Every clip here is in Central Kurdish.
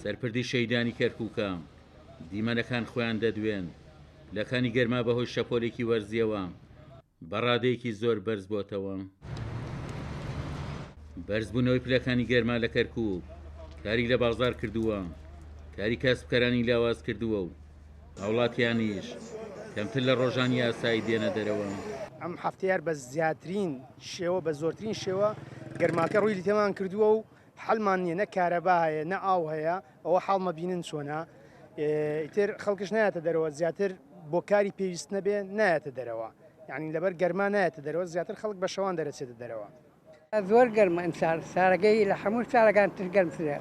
سەرپردی شەیدانی کەرکووکە دیمەنەکان خۆیان دەدوێن لەکانی گەرما بەهۆی شەپۆلێکی وەرزیەوە بەڕادەیەکی زۆر بەرز بۆتەوە. بەرزبوونەوەی پلەکانی گەرما لە کەرکووک کاری لە بازار کردووە، کاری کەسبکەرانی لاواز کردووە و هاوڵاتیانیش کەمتر لە ڕۆژانی ئاسایی دێنە دەرەوە. ئەم هەفتەیە بە زیاترین شێوە بە زۆرترین شێوە گەرماکە ڕووی تێمان کردووە و حەڵمان نییە، نە کارەبا هەیە نە ئاو هەیە، ئەوە حاڵمە بینن چۆنا ئیتر خەڵکش نایەتە دەرەوە، زیاتر بۆ کاری پێویست نەبێ نایەتە دەرەوە، یعنی لەبەر گەرما نایەتە دەرەوە، زیاتر خەڵک بە شەوان دەرەچێتە دەرەوە. زۆر گەرمە ئەمساڵ سارەگەی لە هەموو ساڵەکان تر گەرمترە،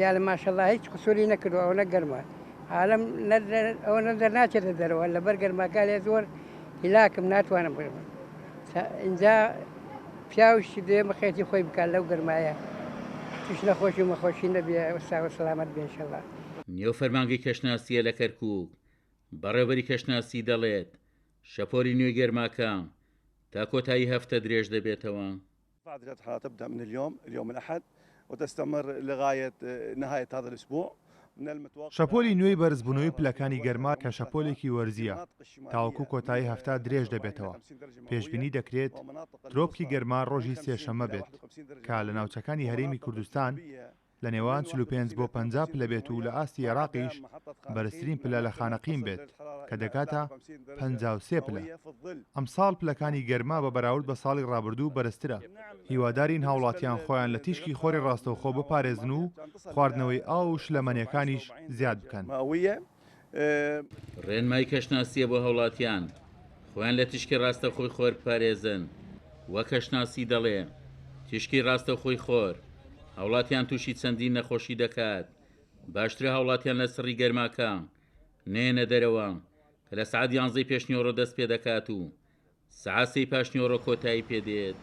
یا لە ماشەڵڵا هیچ قسووری نەکردو ئەوە نەگەرمە عالەم ئەوە نەدەر ناچێتە دەرەوە لەبەر گەرماکە لێ زۆر هیلاکم ناتوانم بڕمە اینجا پیاوشی دێ مەخێتی خۆی بکات لەو گەرمایە توش نەخۆشی و مەخۆشی نەبێ ئەوسا سەلامەت بێ ئینشەڵڵا. نێو فەرمانگەی کەشناسیە لە کەرکووک بەڕێوەبەری کەشناسی دەڵێت شەپۆلی نوێی گەرماکە تا کۆتایی هەفتە درێژ دەبێتەوە. الحرارة تبدأ من اليوم الأحد وتستمر لغاية نهاية هذا الأسبوع. شەپۆلی نوێی بەرزبوونەوەی پلەکانی گەرما کە شەپۆلێکی وەرزیە تاوەکو کۆتایی هەفتە درێژ دەبێتەوە. پێشبینی دەکرێت ترۆپکی گەرما ڕۆژی سێشەممە بێت کە لە ناوچەکانی هەرێمی کوردستان لە نێوان 45 بۆ 50 پلە بێت و لە ئاستی عێراقیش بەرزترین پلە لە خانەقیم بێت کە دەکاتە 53 پلە. ئەمساڵ پلەکانی گەرما بە بەراورد بە ساڵی ڕابردوو بەرزترە. هیوادارین هاوڵاتیان خۆیان لە تیشکی خۆری ڕاستەوخۆ بپارێزن و خواردنەوەی ئاو و شلەمەنیەکانیش زیاد بکەن. ڕێنمای کەشناسیە بۆ هاوڵاتیان خۆیان لە تیشکی ڕاستەوخۆی خۆر بپارێزن. وە کەشناسی دەڵێ تیشکی ڕاستەوخۆی خۆر هاوڵاتیان تووشی چەندین نەخۆشی دەکات. باشترە هاوڵاتیان لە سڕی گەرماکە نێنە دەرەوە کە لە سعات 11 پێشنیۆڕۆ دەست پێ دەکات و سعات 3 پاشنیۆڕۆ کۆتایی پێدێت.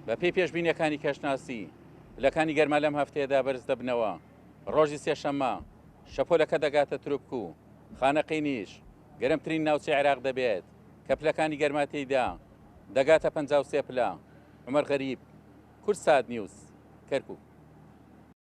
بە پێی پێشبینیەکانی کەشناسی پلەکانی گەرما لەم هەفتەیەدا بەرز دەبنەوە. ڕۆژی سێشەممە شەپۆلەکە دەگاتە تروپک و خانەقینیش گەرمترین ناوچەی عێراق دەبێت کە پلەکانی گەرما تێیدا دەگاتە 53 پلە. عومەر غەریب، کورسات نیوز، کەرکووک.